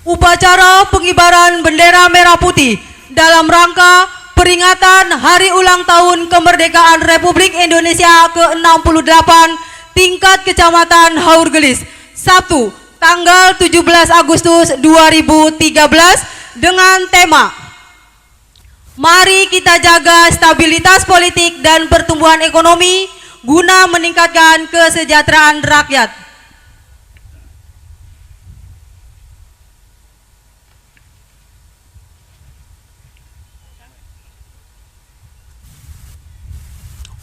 Upacara pengibaran bendera merah putih dalam rangka peringatan Hari Ulang Tahun Kemerdekaan Republik Indonesia ke-68 tingkat Kecamatan Haurgelis, Sabtu, tanggal 17 Agustus 2013 dengan tema Mari kita jaga stabilitas politik dan pertumbuhan ekonomi guna meningkatkan kesejahteraan rakyat.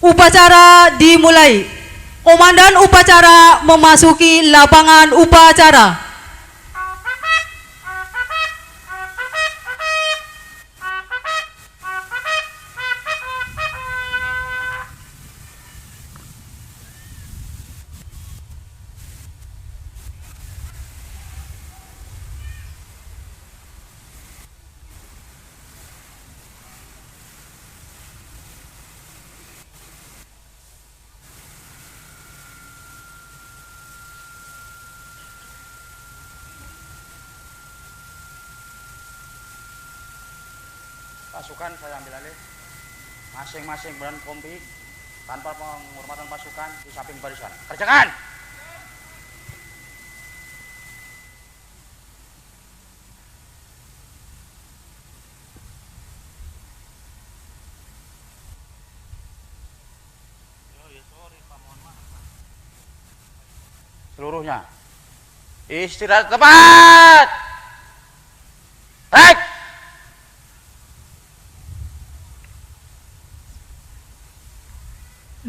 Upacara dimulai. Komandan upacara memasuki lapangan upacara. Pasukan saya ambil alih, masing-masing berani kompi tanpa penghormatan pasukan di samping barisan. Kerjakan! Seluruhnya istirahat tepat. Baik.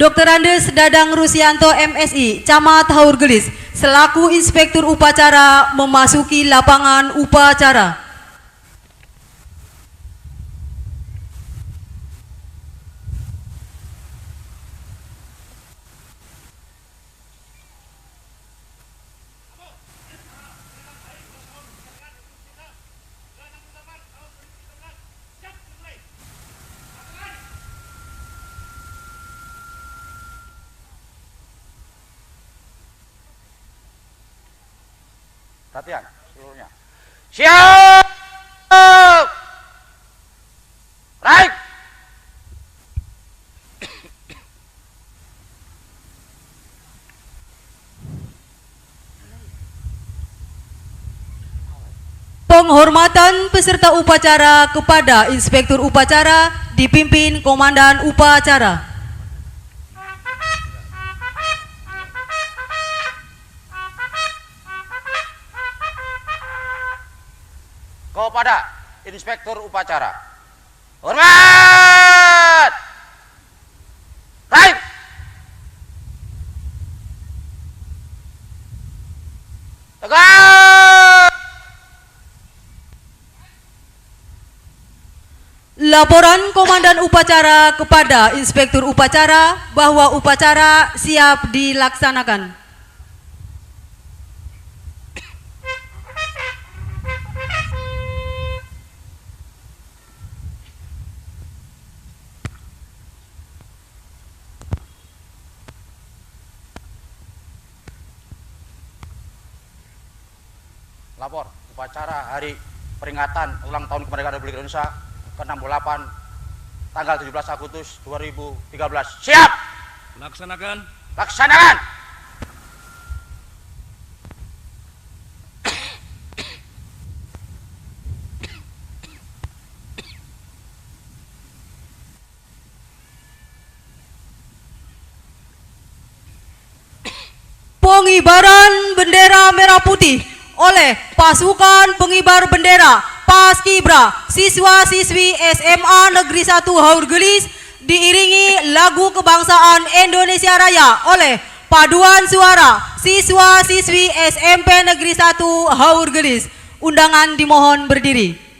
Dr. Andes Dadang Rusianto MSI, Camat Haurgelis, selaku Inspektur Upacara memasuki lapangan upacara. Latihan seluruhnya. Siap. Baik. Penghormatan peserta upacara kepada Inspektur Upacara dipimpin Komandan Upacara. Kepada Inspektur Upacara. Hormat! Baik! Tegak! Laporan Komandan Upacara kepada Inspektur Upacara bahwa upacara siap dilaksanakan. Lapor upacara hari peringatan ulang tahun kemerdekaan Republik Indonesia ke-68 tanggal 17 Agustus 2013. Siap! Laksanakan. Laksanakan! Pengibaran bendera merah putih oleh pasukan pengibar bendera Paskibra siswa-siswi SMA Negeri 1 Haurgelis diiringi lagu kebangsaan Indonesia Raya oleh paduan suara siswa-siswi SMP Negeri 1 Haurgelis. Undangan dimohon berdiri.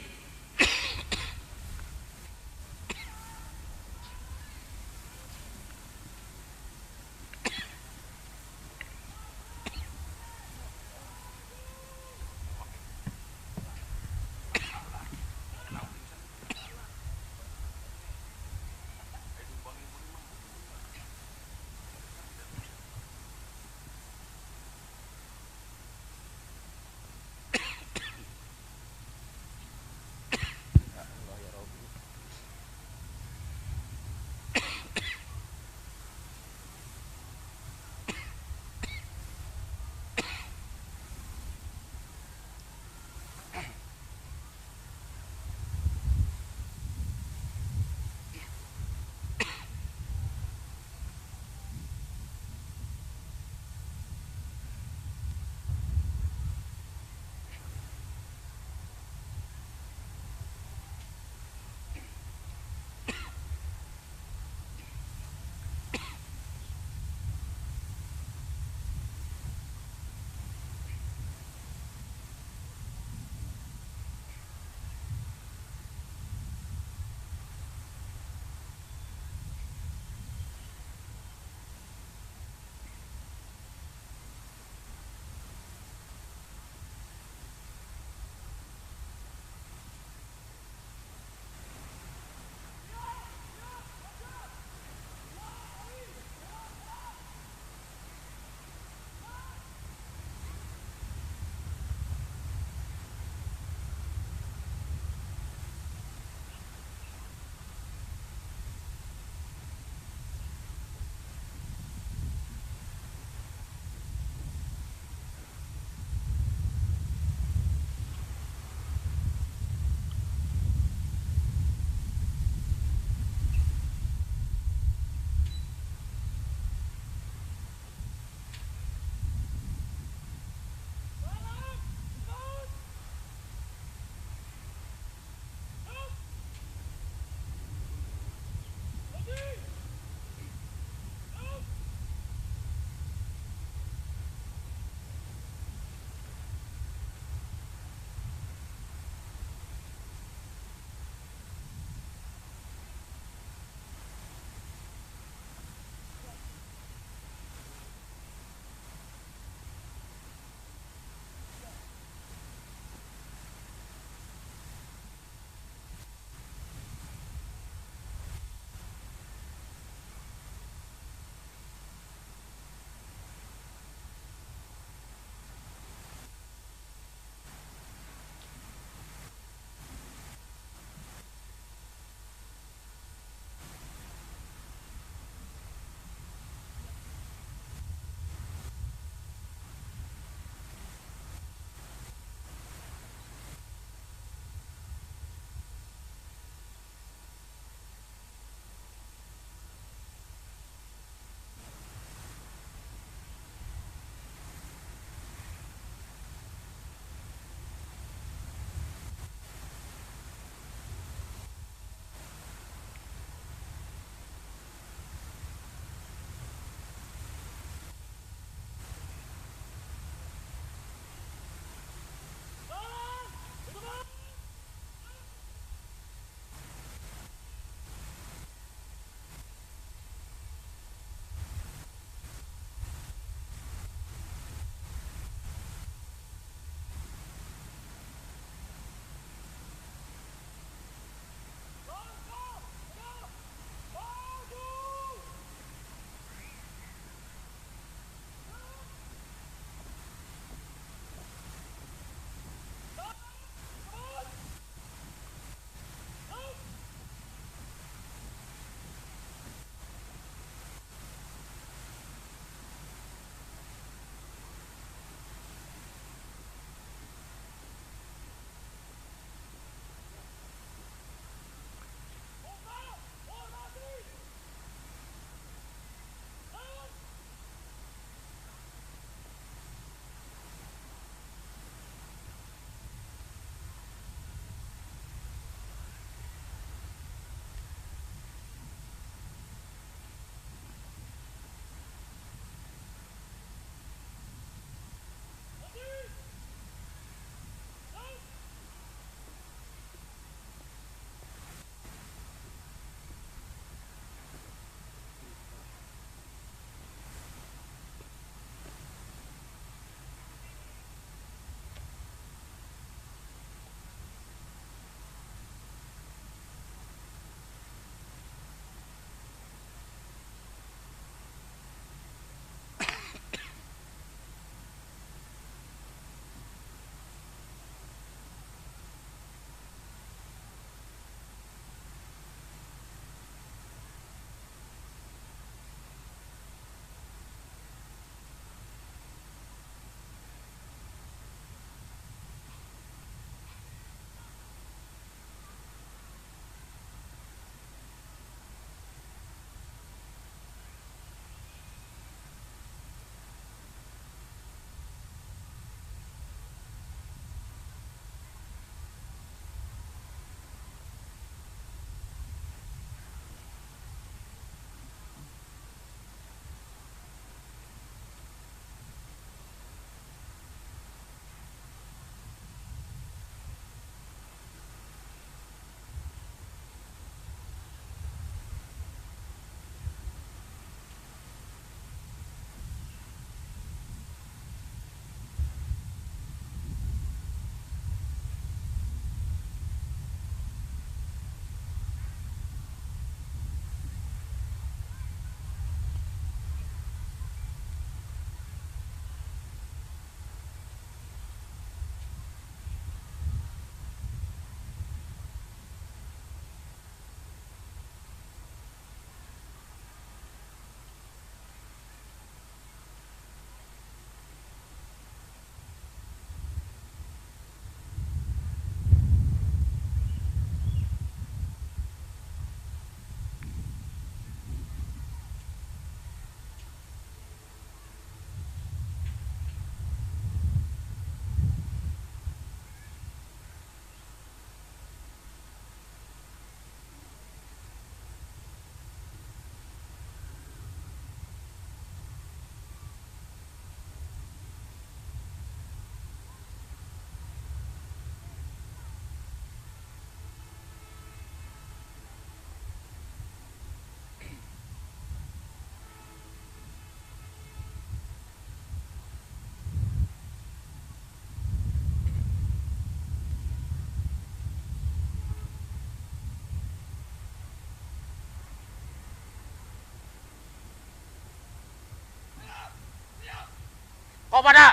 kepada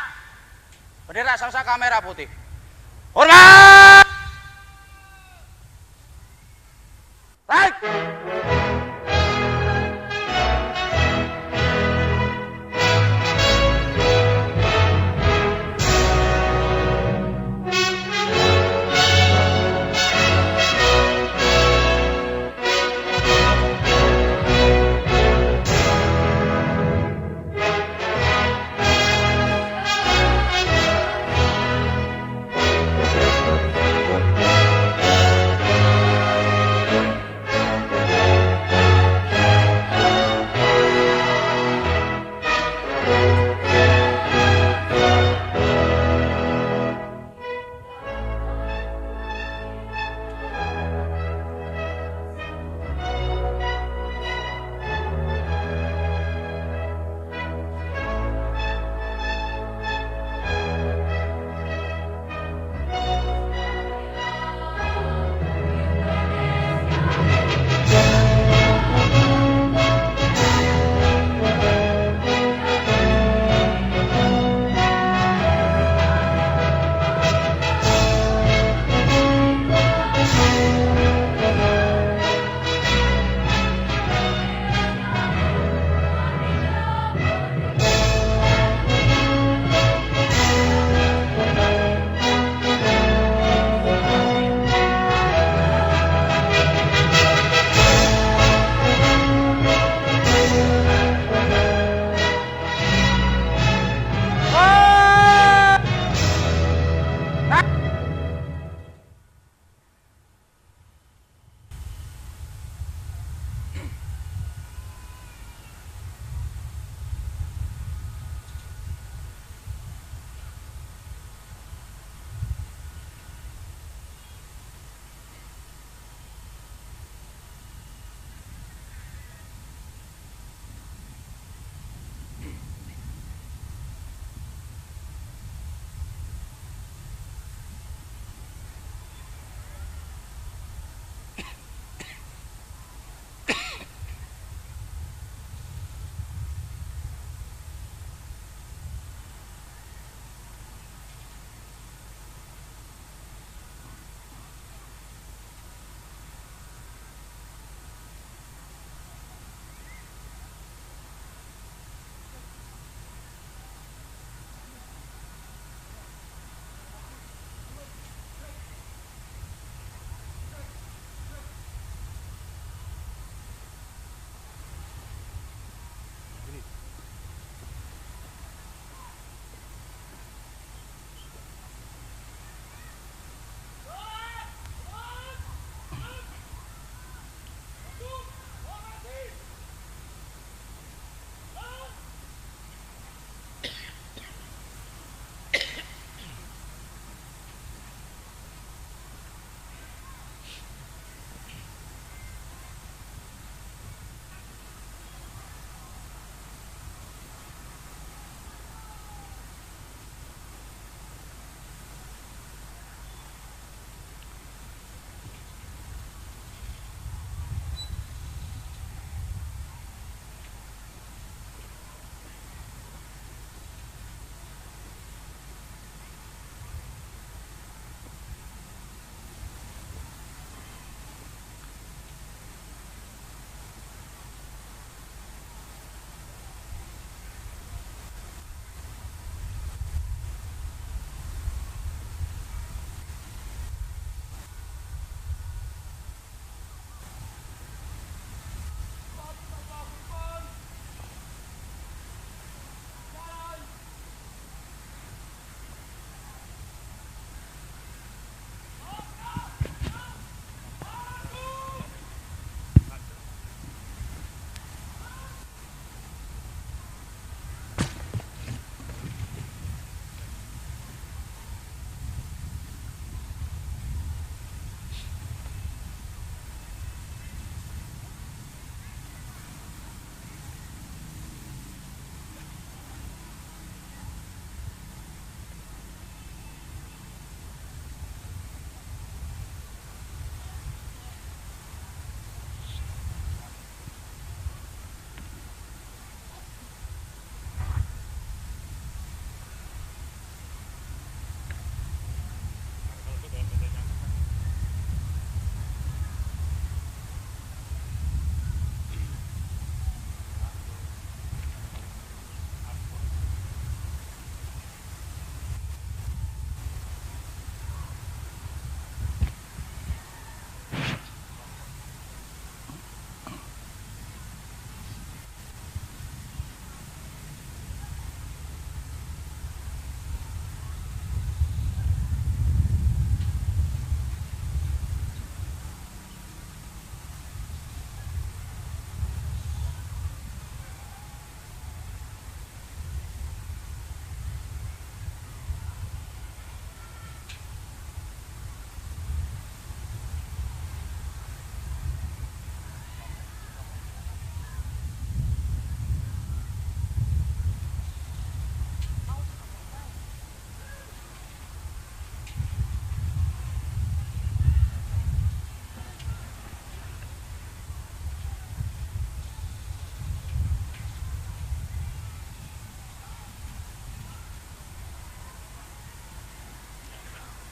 bendera Sangsaka merah putih. Hormat! Baik.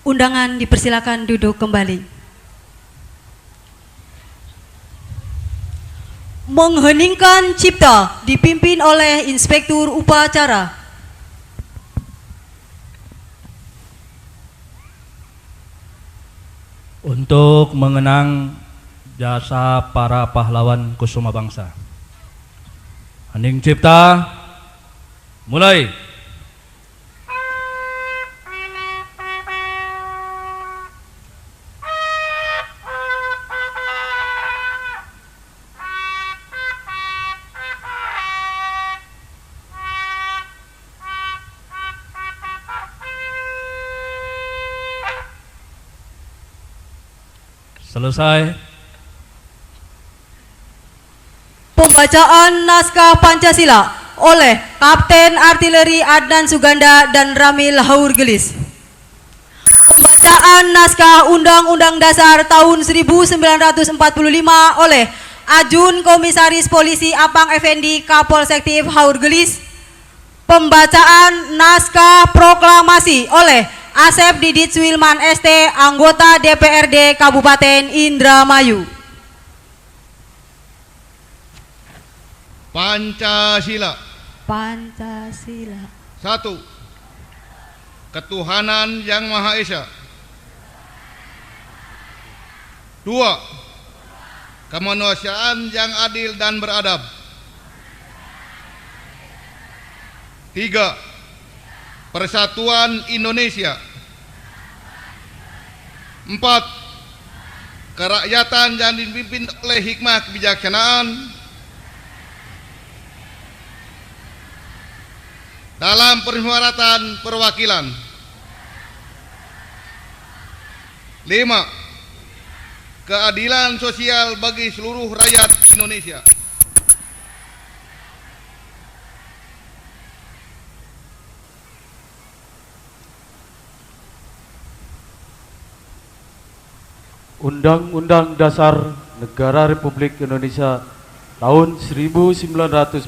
Undangan dipersilakan duduk kembali. Mengheningkan cipta dipimpin oleh Inspektur Upacara. Untuk mengenang jasa para pahlawan kusuma bangsa. Hening cipta, mulai. Selesai. Pembacaan naskah Pancasila oleh Kapten Artileri Adnan Suganda dan Ramil Haurgelis. Pembacaan naskah Undang-Undang Dasar tahun 1945 oleh Ajun Komisaris Polisi Apang Effendi Kapolsektif Haurgelis. Pembacaan naskah proklamasi oleh Asep Didit Suilman ST, anggota DPRD Kabupaten Indramayu. Pancasila. Pancasila. 1. Ketuhanan Yang Maha Esa. 2. Kemanusiaan yang adil dan beradab. 3. Persatuan Indonesia. 4. Kerakyatan yang dipimpin oleh hikmah kebijaksanaan dalam permusyawaratan perwakilan. 5. Keadilan sosial bagi seluruh rakyat Indonesia. Undang-Undang Dasar Negara Republik Indonesia tahun 1945.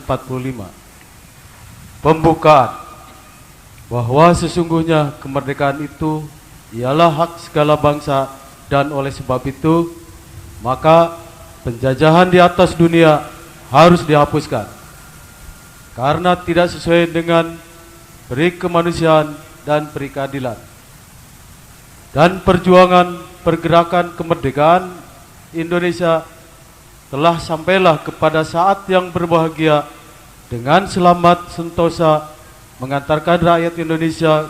Pembukaan bahwa sesungguhnya kemerdekaan itu ialah hak segala bangsa, dan oleh sebab itu maka penjajahan di atas dunia harus dihapuskan karena tidak sesuai dengan peri kemanusiaan dan peri keadilan. Dan perjuangan pergerakan kemerdekaan Indonesia telah sampailah kepada saat yang berbahagia dengan selamat sentosa mengantarkan rakyat Indonesia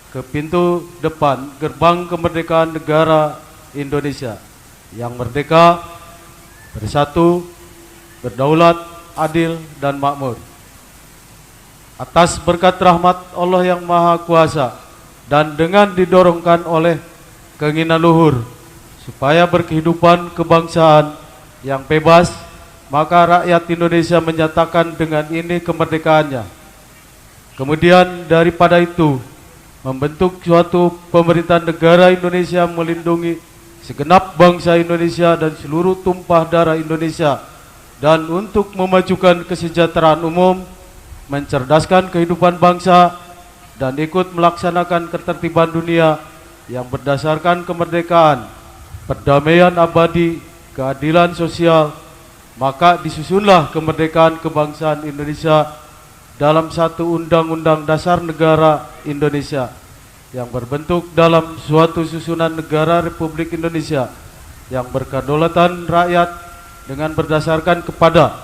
ke pintu depan gerbang kemerdekaan negara Indonesia yang merdeka, bersatu, berdaulat, adil, dan makmur. Atas berkat rahmat Allah yang Maha Kuasa dan dengan didorongkan oleh keinginan luhur supaya berkehidupan kebangsaan yang bebas, maka rakyat Indonesia menyatakan dengan ini kemerdekaannya. Kemudian daripada itu membentuk suatu pemerintahan negara Indonesia melindungi segenap bangsa Indonesia dan seluruh tumpah darah Indonesia, dan untuk memajukan kesejahteraan umum, mencerdaskan kehidupan bangsa, dan ikut melaksanakan ketertiban dunia yang berdasarkan kemerdekaan, perdamaian abadi, keadilan sosial. Maka disusunlah kemerdekaan kebangsaan Indonesia dalam satu Undang-Undang Dasar Negara Indonesia yang berbentuk dalam suatu susunan negara Republik Indonesia yang berkedaulatan rakyat dengan berdasarkan kepada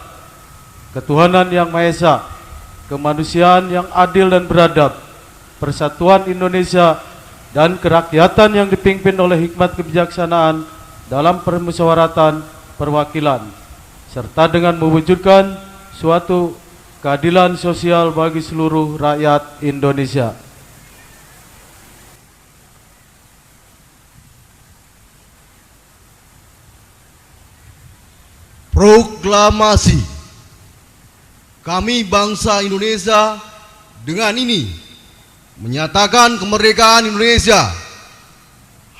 ketuhanan yang Maha Esa, kemanusiaan yang adil dan beradab, persatuan Indonesia, dan kerakyatan yang dipimpin oleh hikmat kebijaksanaan dalam permusyawaratan perwakilan, serta dengan mewujudkan suatu keadilan sosial bagi seluruh rakyat Indonesia. Proklamasi. Kami bangsa Indonesia dengan ini menyatakan kemerdekaan Indonesia.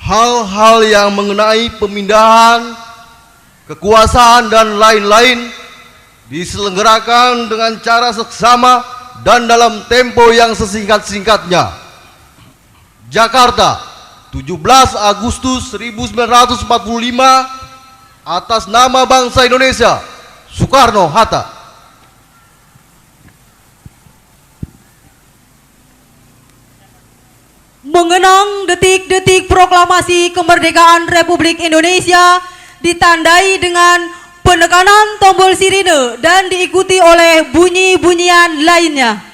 Hal-hal yang mengenai pemindahan, kekuasaan dan lain-lain diselenggarakan dengan cara seksama dan dalam tempo yang sesingkat-singkatnya. Jakarta, 17 Agustus 1945 atas nama bangsa Indonesia, Soekarno-Hatta. Mengenang detik-detik proklamasi kemerdekaan Republik Indonesia ditandai dengan penekanan tombol sirine dan diikuti oleh bunyi-bunyian lainnya.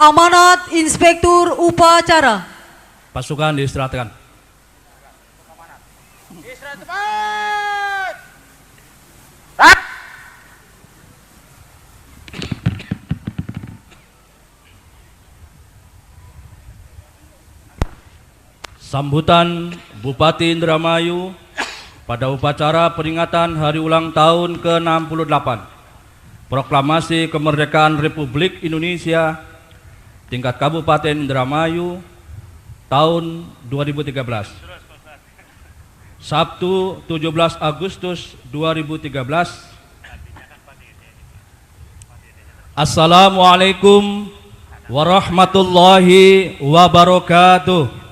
Amanat Inspektur Upacara. Pasukan diistirahatkan. Istirahat cepat. Rak. Sambutan Bupati Indramayu pada upacara peringatan hari ulang tahun ke-68 Proklamasi Kemerdekaan Republik Indonesia tingkat Kabupaten Indramayu tahun 2013. Sabtu 17 Agustus 2013. Assalamualaikum warahmatullahi wabarakatuh.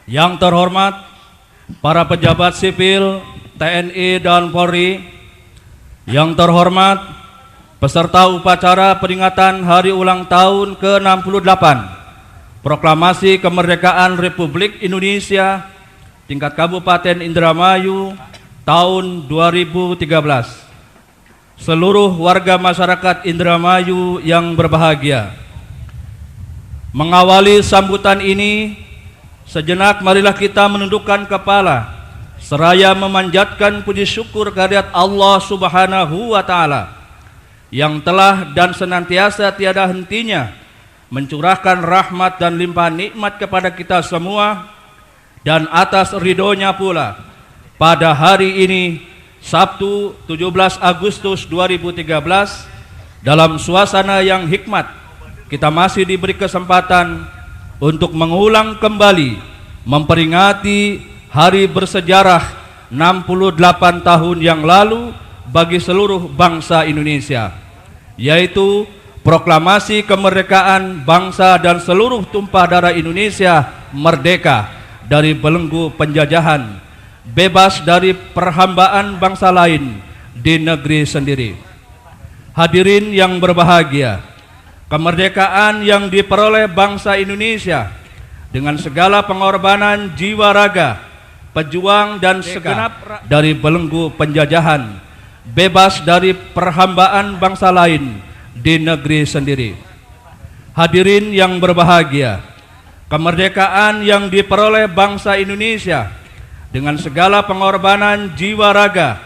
Yang terhormat para pejabat sipil TNI dan Polri, yang terhormat peserta upacara peringatan hari ulang tahun ke-68 Proklamasi Kemerdekaan Republik Indonesia tingkat Kabupaten Indramayu tahun 2013. Seluruh warga masyarakat Indramayu yang berbahagia, mengawali sambutan ini, sejenak marilah kita menundukkan kepala seraya memanjatkan puji syukur kehadirat Allah Subhanahu wa Ta'ala yang telah dan senantiasa tiada hentinya mencurahkan rahmat dan limpahan nikmat kepada kita semua, dan atas ridhonya pula pada hari ini Sabtu 17 Agustus 2013 dalam suasana yang hikmat kita masih diberi kesempatan untuk mengulang kembali memperingati hari bersejarah 68 tahun yang lalu bagi seluruh bangsa Indonesia, yaitu proklamasi kemerdekaan bangsa dan seluruh tumpah darah Indonesia merdeka dari belenggu penjajahan, bebas dari perhambaan bangsa lain di negeri sendiri. Hadirin yang berbahagia, kemerdekaan yang diperoleh bangsa Indonesia dengan segala pengorbanan jiwa raga, pejuang dan segenap dari belenggu penjajahan, bebas dari perhambaan bangsa lain di negeri sendiri. Hadirin yang berbahagia, kemerdekaan yang diperoleh bangsa Indonesia dengan segala pengorbanan jiwa raga,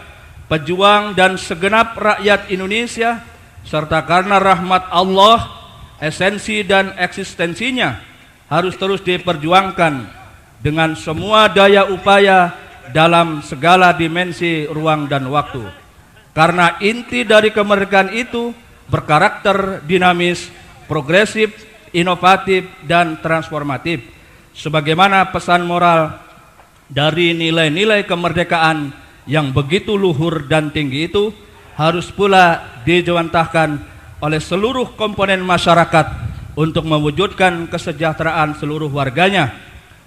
pejuang dan segenap rakyat Indonesia, serta karena rahmat Allah, esensi dan eksistensinya harus terus diperjuangkan dengan semua daya upaya dalam segala dimensi ruang dan waktu. Karena inti dari kemerdekaan itu berkarakter dinamis, progresif, inovatif, dan transformatif. Sebagaimana pesan moral dari nilai-nilai kemerdekaan yang begitu luhur dan tinggi itu harus pula dijawantahkan oleh seluruh komponen masyarakat untuk mewujudkan kesejahteraan seluruh warganya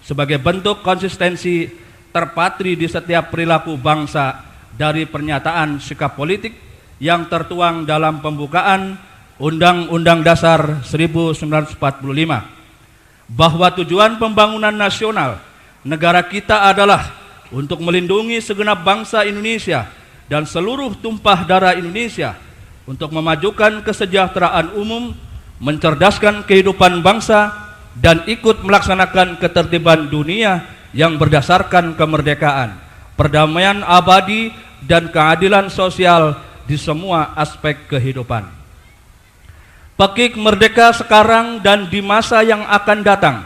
sebagai bentuk konsistensi terpatri di setiap perilaku bangsa dari pernyataan sikap politik yang tertuang dalam pembukaan Undang-Undang Dasar 1945, bahwa tujuan pembangunan nasional negara kita adalah untuk melindungi segenap bangsa Indonesia dan seluruh tumpah darah Indonesia, untuk memajukan kesejahteraan umum, mencerdaskan kehidupan bangsa, dan ikut melaksanakan ketertiban dunia yang berdasarkan kemerdekaan, perdamaian abadi, dan keadilan sosial di semua aspek kehidupan. Pekik merdeka sekarang dan di masa yang akan datang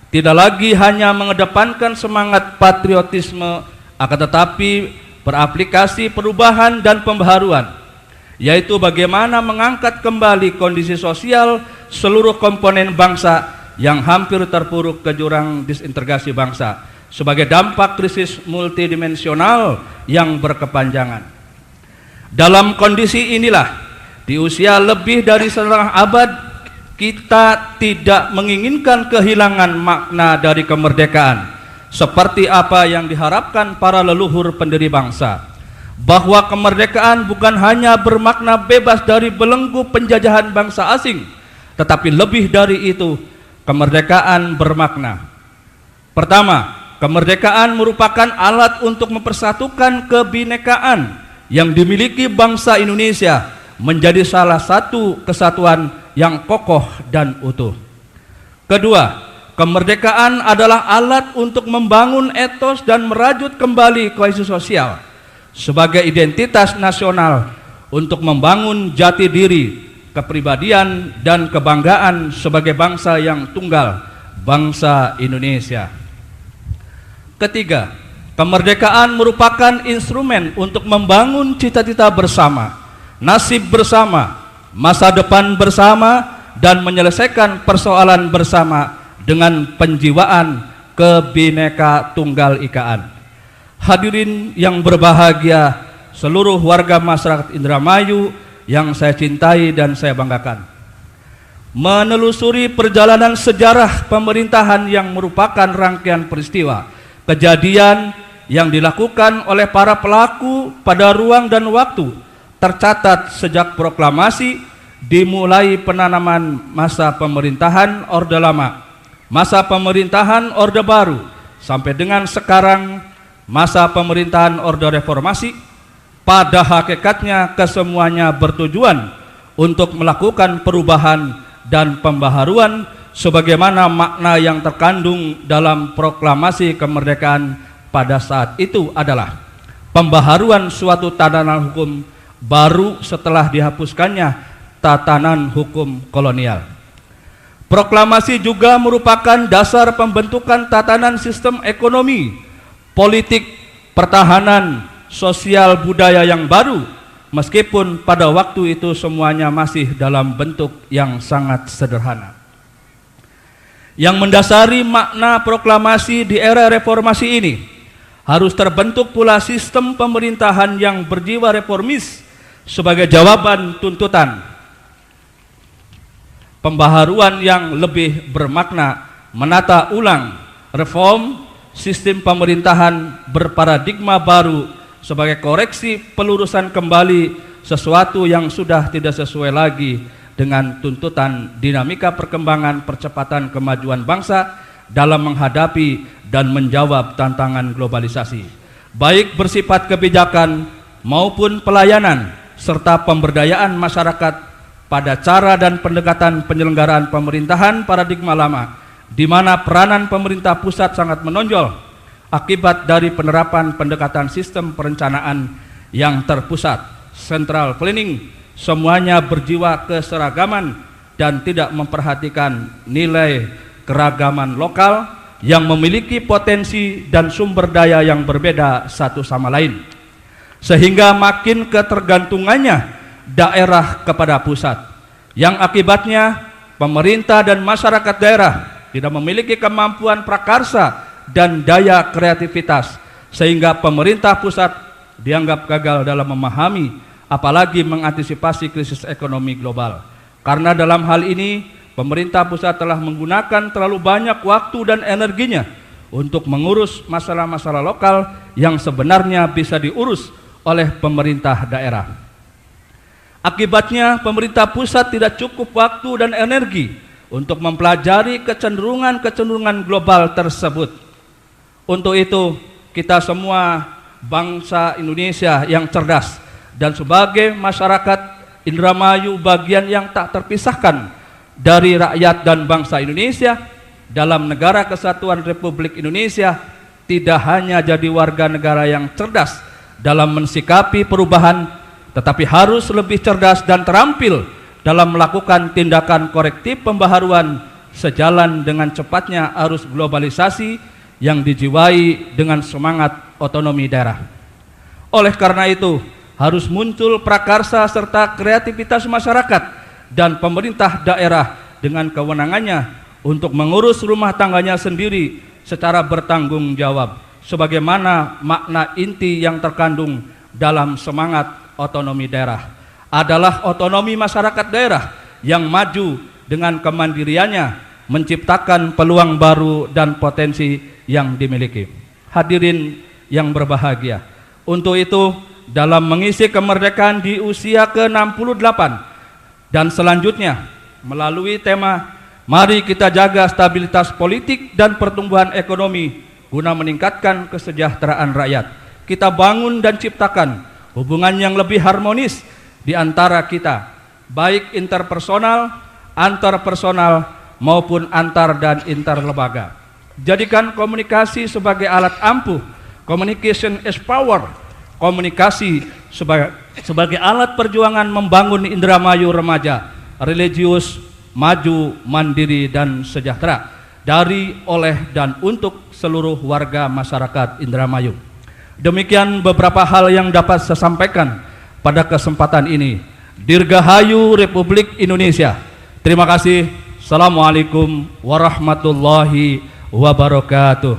tidak lagi hanya mengedepankan semangat patriotisme, akan tetapi beraplikasi perubahan dan pembaharuan, yaitu bagaimana mengangkat kembali kondisi sosial seluruh komponen bangsa yang hampir terpuruk ke jurang disintegrasi bangsa sebagai dampak krisis multidimensional yang berkepanjangan. Dalam kondisi inilah, di usia lebih dari setengah abad, kita tidak menginginkan kehilangan makna dari kemerdekaan, seperti apa yang diharapkan para leluhur pendiri bangsa, bahwa kemerdekaan bukan hanya bermakna bebas dari belenggu penjajahan bangsa asing, tetapi lebih dari itu, kemerdekaan bermakna: pertama, kemerdekaan merupakan alat untuk mempersatukan kebinekaan yang dimiliki bangsa Indonesia menjadi salah satu kesatuan yang kokoh dan utuh. Kedua, kemerdekaan adalah alat untuk membangun etos dan merajut kembali kohesi sosial sebagai identitas nasional, untuk membangun jati diri, kepribadian, dan kebanggaan sebagai bangsa yang tunggal, bangsa Indonesia. Ketiga, kemerdekaan merupakan instrumen untuk membangun cita-cita bersama, nasib bersama, masa depan bersama, dan menyelesaikan persoalan bersama dengan penjiwaan Kebineka Tunggal Ikaan. Hadirin yang berbahagia, seluruh warga masyarakat Indramayu yang saya cintai dan saya banggakan, menelusuri perjalanan sejarah pemerintahan yang merupakan rangkaian peristiwa, kejadian yang dilakukan oleh para pelaku pada ruang dan waktu, tercatat sejak proklamasi dimulai penanaman masa pemerintahan Orde Lama, masa pemerintahan Orde Baru, sampai dengan sekarang masa pemerintahan Orde Reformasi. Pada hakikatnya kesemuanya bertujuan untuk melakukan perubahan dan pembaharuan sebagaimana makna yang terkandung dalam proklamasi kemerdekaan pada saat itu adalah pembaharuan suatu tatanan hukum baru setelah dihapuskannya tatanan hukum kolonial. Proklamasi juga merupakan dasar pembentukan tatanan sistem ekonomi, politik, pertahanan, sosial, budaya yang baru, meskipun pada waktu itu semuanya masih dalam bentuk yang sangat sederhana. Yang mendasari makna proklamasi di era reformasi ini, harus terbentuk pula sistem pemerintahan yang berjiwa reformis sebagai jawaban tuntutan pembaharuan yang lebih bermakna, menata ulang, reform sistem pemerintahan berparadigma baru sebagai koreksi pelurusan kembali sesuatu yang sudah tidak sesuai lagi dengan tuntutan dinamika perkembangan percepatan kemajuan bangsa dalam menghadapi dan menjawab tantangan globalisasi, baik bersifat kebijakan maupun pelayanan serta pemberdayaan masyarakat pada cara dan pendekatan penyelenggaraan pemerintahan paradigma lama, di mana peranan pemerintah pusat sangat menonjol akibat dari penerapan pendekatan sistem perencanaan yang terpusat, central planning, semuanya berjiwa keseragaman dan tidak memperhatikan nilai keragaman lokal yang memiliki potensi dan sumber daya yang berbeda satu sama lain, sehingga makin ketergantungannya daerah kepada pusat, yang akibatnya pemerintah dan masyarakat daerah tidak memiliki kemampuan prakarsa dan daya kreativitas, sehingga pemerintah pusat dianggap gagal dalam memahami apalagi mengantisipasi krisis ekonomi global. Karena dalam hal ini pemerintah pusat telah menggunakan terlalu banyak waktu dan energinya untuk mengurus masalah-masalah lokal yang sebenarnya bisa diurus oleh pemerintah daerah. Akibatnya pemerintah pusat tidak cukup waktu dan energi untuk mempelajari kecenderungan-kecenderungan global tersebut. Untuk itu, kita semua bangsa Indonesia yang cerdas dan sebagai masyarakat Indramayu bagian yang tak terpisahkan dari rakyat dan bangsa Indonesia dalam Negara Kesatuan Republik Indonesia, tidak hanya jadi warga negara yang cerdas dalam mensikapi perubahan, tetapi harus lebih cerdas dan terampil dalam melakukan tindakan korektif pembaharuan sejalan dengan cepatnya arus globalisasi yang dijiwai dengan semangat otonomi daerah. Oleh karena itu, harus muncul prakarsa serta kreativitas masyarakat dan pemerintah daerah dengan kewenangannya untuk mengurus rumah tangganya sendiri secara bertanggung jawab, sebagaimana makna inti yang terkandung dalam semangat otonomi daerah adalah otonomi masyarakat daerah yang maju dengan kemandiriannya menciptakan peluang baru dan potensi yang dimiliki. Hadirin yang berbahagia, untuk itu dalam mengisi kemerdekaan di usia ke-68 dan selanjutnya melalui tema "Mari kita jaga stabilitas politik dan pertumbuhan ekonomi guna meningkatkan kesejahteraan rakyat", kita bangun dan ciptakan hubungan yang lebih harmonis di antara kita, baik interpersonal, antarpersonal maupun antar dan inter lembaga. Jadikan komunikasi sebagai alat ampuh, communication is power. Komunikasi sebagai alat perjuangan membangun Indramayu remaja, religius, maju, mandiri, dan sejahtera dari, oleh, dan untuk seluruh warga masyarakat Indramayu. Demikian beberapa hal yang dapat saya sampaikan pada kesempatan ini. Dirgahayu Republik Indonesia. Terima kasih. Assalamualaikum warahmatullahi wabarakatuh.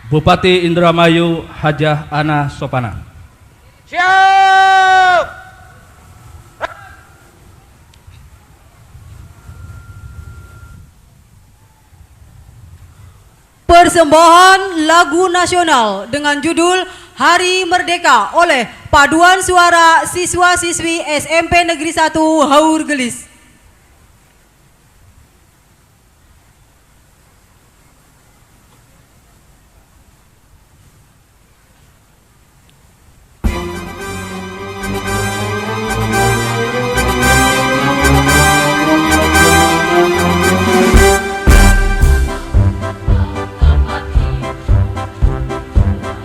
Bupati Indramayu Hajah Ana Sopana. Siap! Persembahan lagu nasional dengan judul Hari Merdeka oleh Paduan Suara Siswa-siswi SMP Negeri 1 Haur Gelis.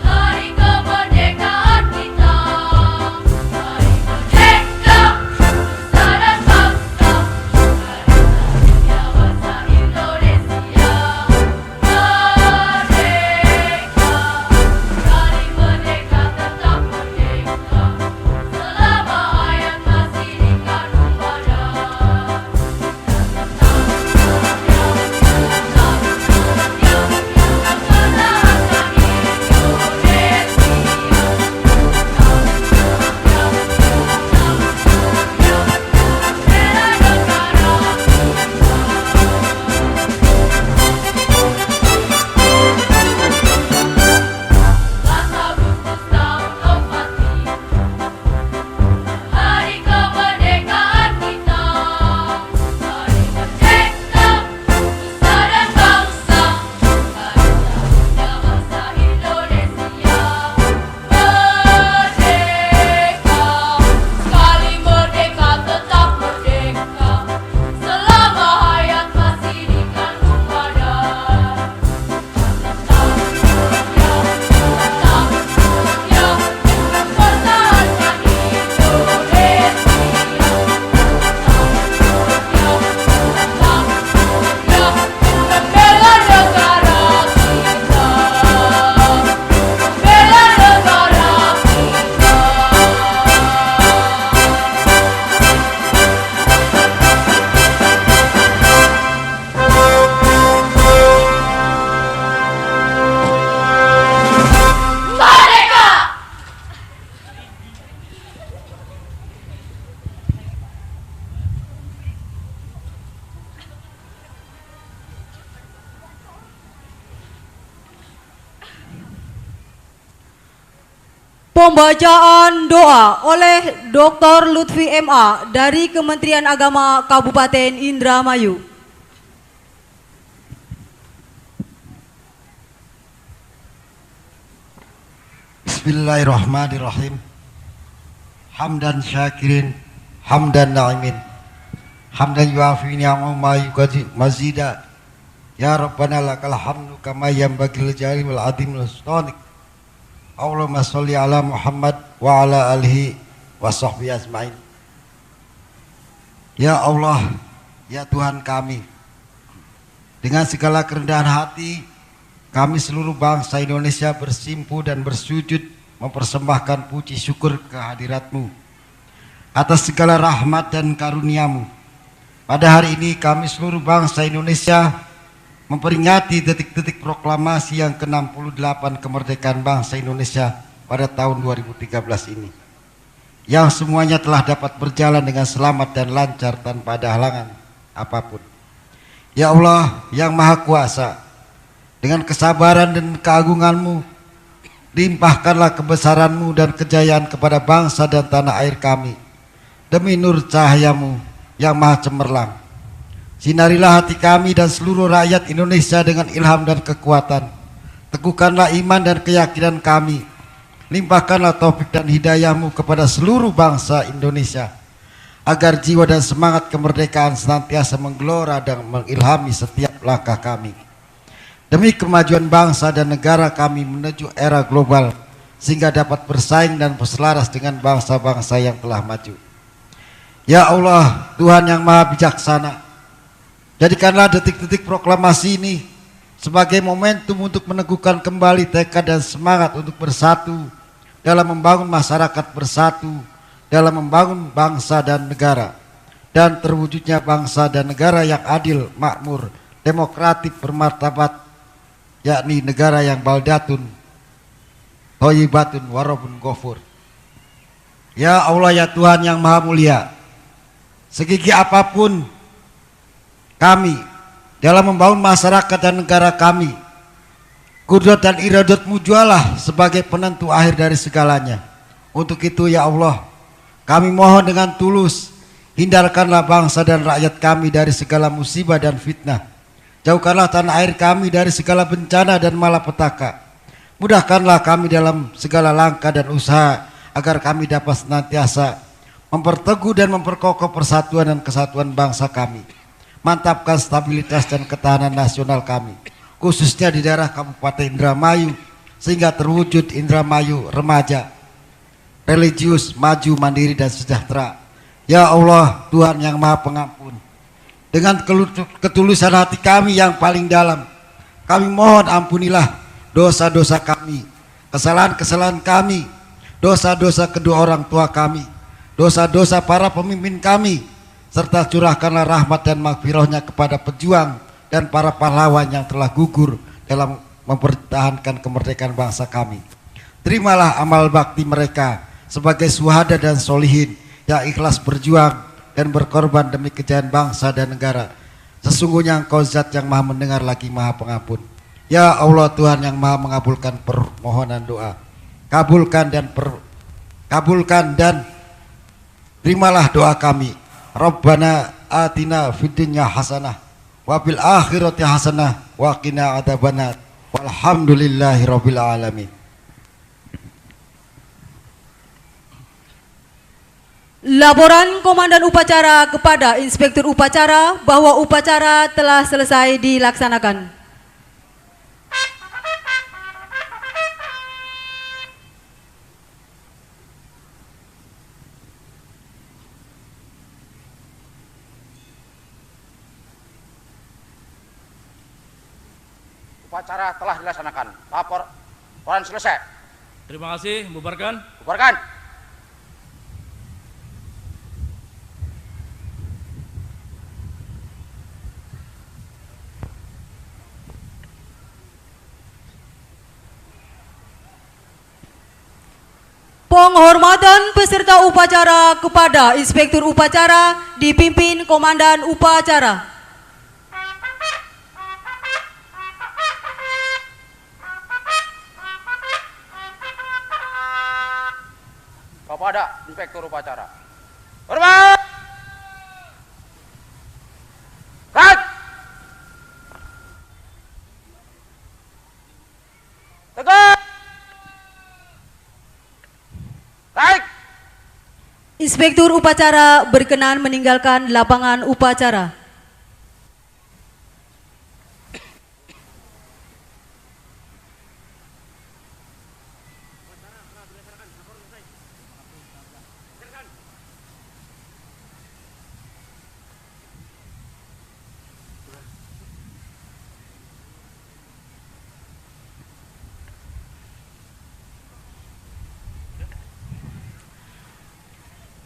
Hari kemerdekaan kita, hari merdeka, nusa dan bangsa. Pembacaan doa oleh Dr. Lutfi MA dari Kementerian Agama Kabupaten Indramayu. Bismillahirrahmanirrahim. Hamdan syakirin, hamdan na'imin, hamdan yuafi ni'amahu ma yuqadi mazida. Ya Rabbana lakal hamdu kama yanbaghi lil jalali wal azim wal sultanik. Allahumma sholli ala Muhammad wa ala alihi wa sahbihi ajmain. Ya Allah, ya Tuhan kami, dengan segala kerendahan hati kami seluruh bangsa Indonesia bersimpu dan bersujud mempersembahkan puji syukur kehadirat-Mu atas segala rahmat dan karunia-Mu. Pada hari ini kami seluruh bangsa Indonesia memperingati detik-detik proklamasi yang ke-68 kemerdekaan bangsa Indonesia pada tahun 2013 ini, yang semuanya telah dapat berjalan dengan selamat dan lancar tanpa ada halangan apapun. Ya Allah yang Maha Kuasa, dengan kesabaran dan keagungan-Mu, limpahkanlah kebesaran-Mu dan kejayaan kepada bangsa dan tanah air kami, demi nur cahaya-Mu yang Maha Cemerlang. Sinarilah hati kami dan seluruh rakyat Indonesia dengan ilham dan kekuatan. Teguhkanlah iman dan keyakinan kami. Limpahkanlah taufik dan hidayah-Mu kepada seluruh bangsa Indonesia, agar jiwa dan semangat kemerdekaan senantiasa menggelora dan mengilhami setiap langkah kami. Demi kemajuan bangsa dan negara kami menuju era global, sehingga dapat bersaing dan berselaras dengan bangsa-bangsa yang telah maju. Ya Allah, Tuhan yang Maha Bijaksana, jadikanlah detik-detik proklamasi ini sebagai momentum untuk meneguhkan kembali tekad dan semangat untuk bersatu dalam membangun masyarakat bersatu, dalam membangun bangsa dan negara, dan terwujudnya bangsa dan negara yang adil, makmur, demokratik, bermartabat, yakni negara yang baldatun, thayyibatun, warabun ghafur. Ya Allah, ya Tuhan yang Maha Mulia, segigi apapun kami dalam membangun masyarakat dan negara kami, kudrat dan iradat-Mu jualah sebagai penentu akhir dari segalanya. Untuk itu ya Allah, kami mohon dengan tulus, hindarkanlah bangsa dan rakyat kami dari segala musibah dan fitnah. Jauhkanlah tanah air kami dari segala bencana dan malapetaka. Mudahkanlah kami dalam segala langkah dan usaha, agar kami dapat senantiasa memperteguh dan memperkokoh persatuan dan kesatuan bangsa kami. Mantapkan stabilitas dan ketahanan nasional kami, khususnya di daerah Kabupaten Indramayu, sehingga terwujud Indramayu remaja, religius, maju, mandiri, dan sejahtera. Ya Allah, Tuhan yang Maha Pengampun, dengan ketulusan hati kami yang paling dalam, kami mohon ampunilah dosa-dosa kami, kesalahan-kesalahan kami, dosa-dosa kedua orang tua kami, dosa-dosa para pemimpin kami, serta curahkanlah rahmat dan maghfirahnya kepada pejuang dan para pahlawan yang telah gugur dalam mempertahankan kemerdekaan bangsa kami. Terimalah amal bakti mereka sebagai syuhada dan solihin yang ikhlas berjuang dan berkorban demi kejayaan bangsa dan negara. Sesungguhnya Engkau Zat yang Maha mendengar lagi Maha Pengampun. Ya Allah, Tuhan yang Maha mengabulkan permohonan doa, kabulkan dan terimalah doa kami. Rabbana atina fid dunya hasanah wa fil akhirati hasanah wa qina adzabannar. Walhamdulillahi rabbil alamin. Laporan Komandan Upacara kepada Inspektur Upacara bahwa upacara telah selesai dilaksanakan. Upacara telah dilaksanakan. Laporan selesai. Terima kasih, bubarkan. Bubarkan. Penghormatan peserta upacara kepada Inspektur Upacara dipimpin Komandan Upacara. kepada Inspektur Upacara. Hormat! Right! Tegak! Right! Inspektur Upacara berkenan meninggalkan lapangan upacara.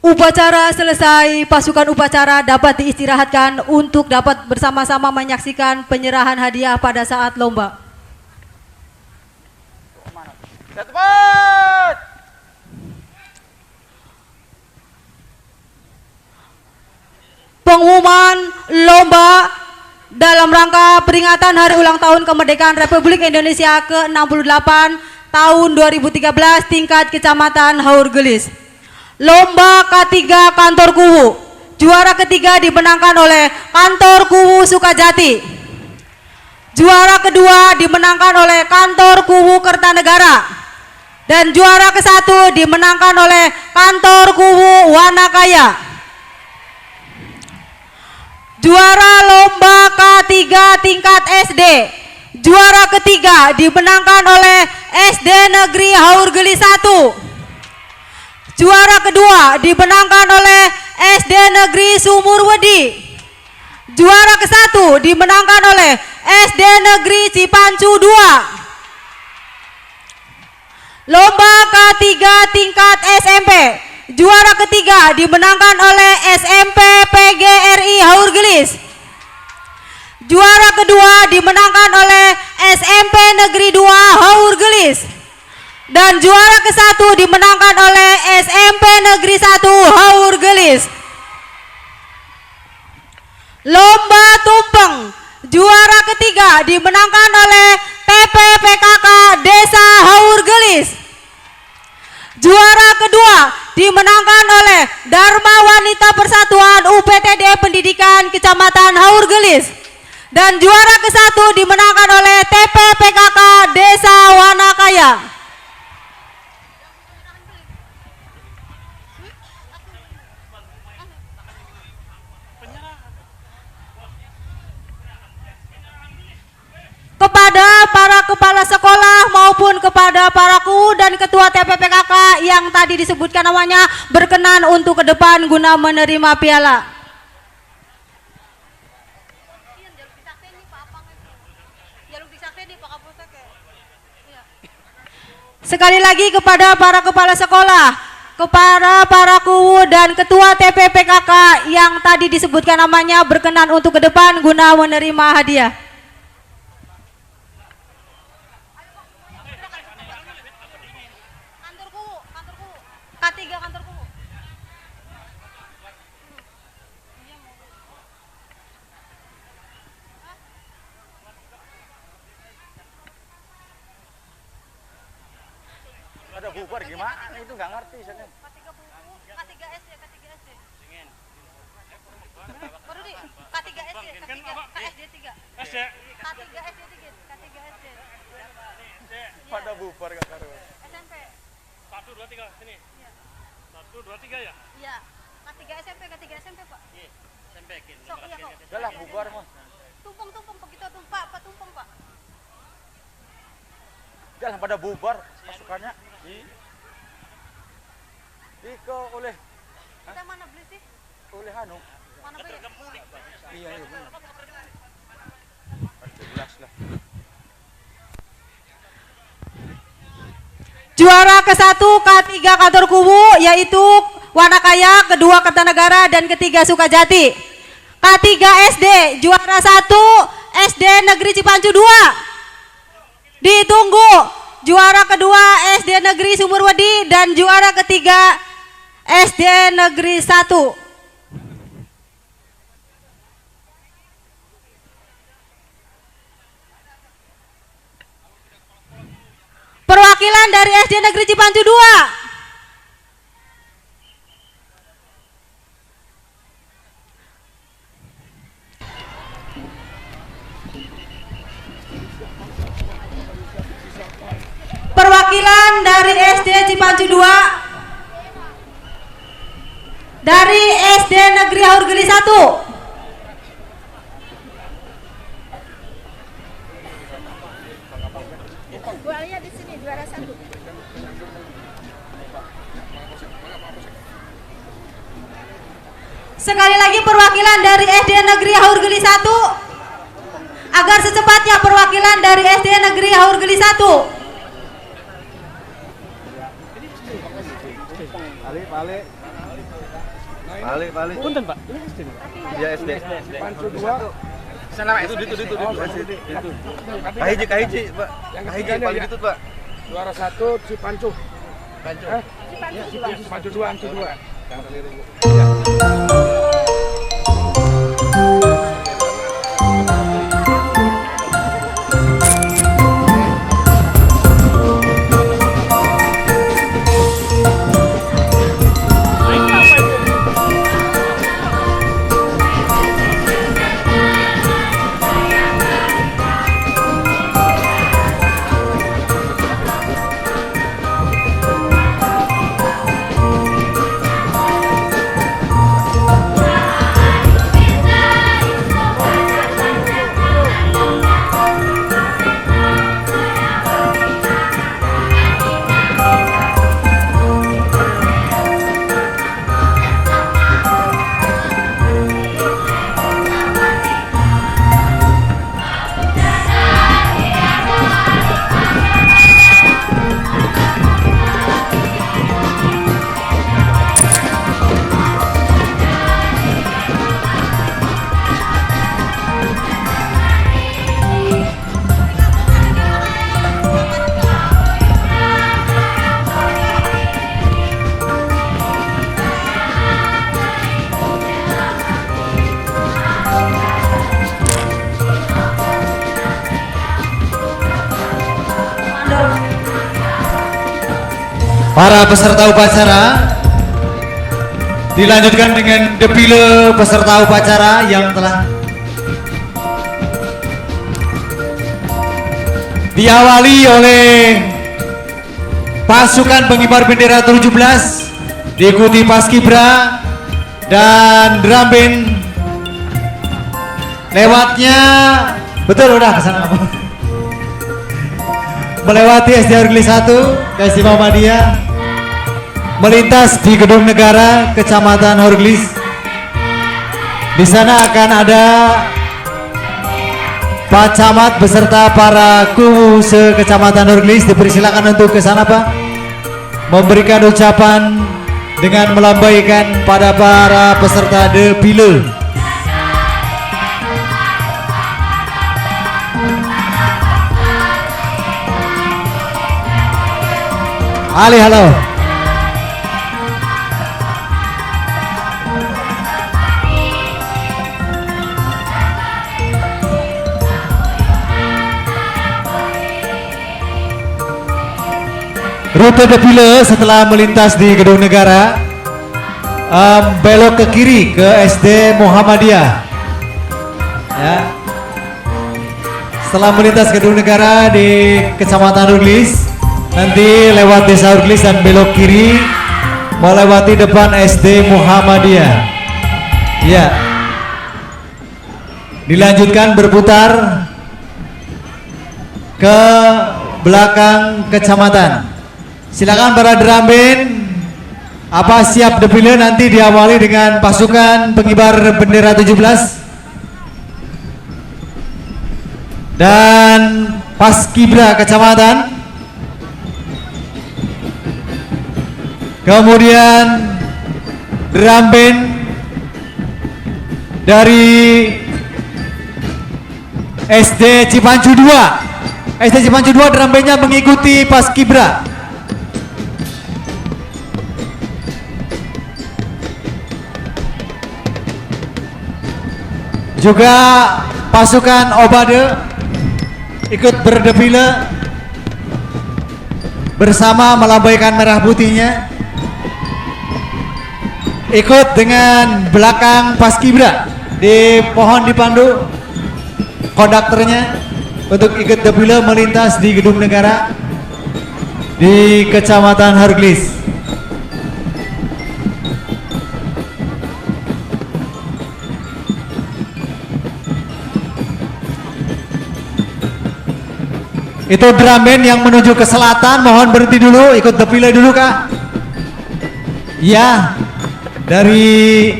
Upacara selesai, pasukan upacara dapat diistirahatkan untuk dapat bersama-sama menyaksikan penyerahan hadiah pada saat lomba. Cepat! Pengumuman lomba dalam rangka peringatan Hari Ulang Tahun Kemerdekaan Republik Indonesia ke-68 tahun 2013 tingkat Kecamatan Haur Gelis. Lomba K3 Kantor Kuwu. Juara ketiga dimenangkan oleh Kantor Kuwu Sukajati. Juara kedua dimenangkan oleh Kantor Kuwu Kertanegara. Dan juara ke-1 dimenangkan oleh Kantor Kuwu Wanakaya. Juara lomba K3 tingkat SD. Juara ketiga dimenangkan oleh SD Negeri Haur Gelis 1. Juara kedua dimenangkan oleh SD Negeri Sumurwedi. Juara ke-1 dimenangkan oleh SD Negeri Cipancu 2. Lomba K3 tingkat SMP. Juara ketiga dimenangkan oleh SMP PGRI Haur Gelis. Juara kedua dimenangkan oleh SMP Negeri 2 Haur Gelis. Dan juara ke-1 dimenangkan oleh SMP Negeri 1 Haur Gelis. Lomba tumpeng. Juara ketiga dimenangkan oleh TPPKK Desa Haur Gelis. Juara kedua dimenangkan oleh Dharma Wanita Persatuan UPTD Pendidikan Kecamatan Haur Gelis. Dan juara ke-1 dimenangkan oleh TPPKK Desa Wanakaya. Kepada para kepala sekolah maupun kepada para KU dan ketua TPPKK yang tadi disebutkan namanya berkenan untuk ke depan guna menerima piala. Sekali lagi kepada para kepala sekolah, kepada para KU dan ketua TPPKK yang tadi disebutkan namanya berkenan untuk ke depan guna menerima hadiah. K3 Kantor Kuwu. Ada bubar gimana itu nggak ngerti saya. K3 Kuwu, K3 SD, K3 SD. Baru di K3 SD, KSD 3. K3 SD dikit, K3 SD. Pada bubar gak karuan. SMP. 1, 2, 3 sini. Iya. 1, 2, 3 ya? Iya. K3 SMP, Pak. Iya. SMP kin. Sok iya kok. Udah lah bubar mah. Tumpeng begitu tumpah, Pak tumpeng, Pak. Udah lah pada bubar pasukannya. Iko oleh Kita mana beli sih? oleh Hanu. Mana beli? Iya iya benar. 17 lah. Juara ke-1 K3 Kantor Kuwu yaitu Wanakaya, kedua Kertanegara dan ketiga Sukajati. K3 SD juara 1 SD Negeri Cipancu 2. Ditunggu juara kedua SD Negeri Sumurwedi dan juara ketiga SD Negeri 1. Perwakilan dari SD Negeri Cipancu 2. Perwakilan dari SD Cipancu 2, dari SD Negeri Haurgeli 1. di sini juara 1. Sekali lagi perwakilan dari SD Negeri Haurgeli 1, agar secepatnya perwakilan dari SD Negeri Haurgeli 1. Balik. Punten Pak. Ya SD. Pancu 2. Sana itu. Kahiji, Pak. Kahiji paling itu, Pak. Juara 1 Cipancu. Cipancu 2, Pancu 2. Para peserta upacara dilanjutkan dengan defile peserta upacara yang telah diawali oleh pasukan pengibar bendera 17, diikuti Paskibra dan drum band. Lewatnya betul udah kesana apa? Melewati SD Haurgeli 1, SD Muhammadiyah, melintas di Gedung Negara, Kecamatan Haurgeli. Di sana akan ada Pak Camat beserta para kuwu se-Kecamatan Haurgeli. Dipersilakan untuk ke sana, Pak. Memberikan ucapan dengan melambaikan pada para peserta defile. Ali, halo. Rute defile setelah melintas di Gedung Negara, belok ke kiri ke SD Muhammadiyah. Ya. Setelah melintas Gedung Negara di Kecamatan Haurgeli, nanti lewat Desa Haurgeli dan belok kiri melewati depan SD Muhammadiyah. Ya. Dilanjutkan berputar ke belakang kecamatan. Silakan para drum band, apa siap defile nanti diawali dengan pasukan pengibar bendera 17 dan Paskibra kecamatan. Kemudian drum band dari SD Cipancu 2. SD Cipancu 2 drum bandnya mengikuti Paskibra. Juga pasukan Obade ikut berdefile bersama melambaikan merah putihnya. Ikut dengan belakang Paskibra, di pohon dipandu konduktornya untuk ikut defile melintas di Gedung Negara di Kecamatan Harglis. Itu drum band yang menuju ke selatan, mohon berhenti dulu, ikut defile dulu Kak. Ya, dari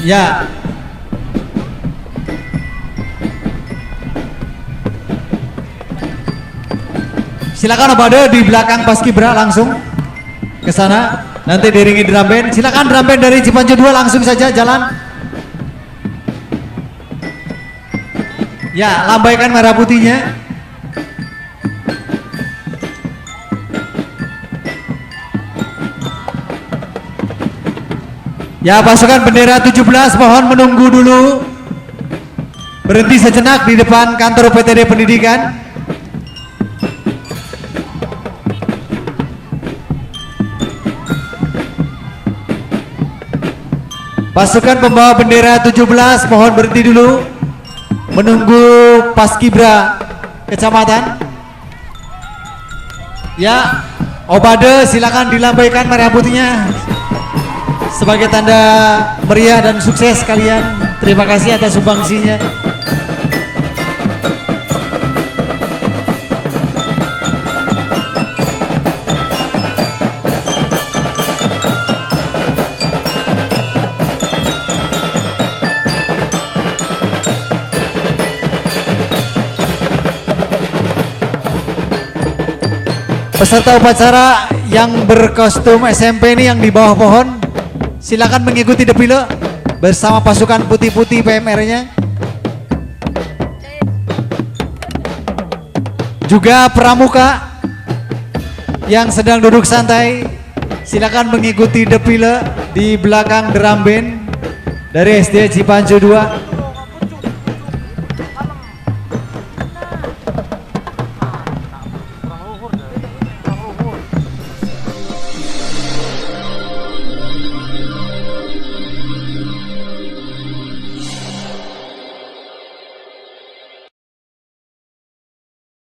ya. Silakan Obade di belakang Paskibra langsung ke sana, nanti diiringi drum band. Silakan drum band dari Cipancu 2 langsung saja jalan. Ya, lambaikan merah putihnya. Ya, pasukan bendera 17 mohon menunggu dulu. Berhenti sejenak di depan kantor PTD Pendidikan. Pasukan pembawa bendera 17 mohon berhenti dulu menunggu Paskibra Kecamatan. Ya, Obade silakan dilambaikan merah putihnya sebagai tanda meriah dan sukses kalian. Terima kasih atas sumbangsinya. Peserta upacara yang berkostum SMP ini yang di bawah pohon, silakan mengikuti defile bersama pasukan putih-putih PMR-nya. Juga pramuka yang sedang duduk santai, silakan mengikuti defile di belakang drum band dari SD Cipancu 2.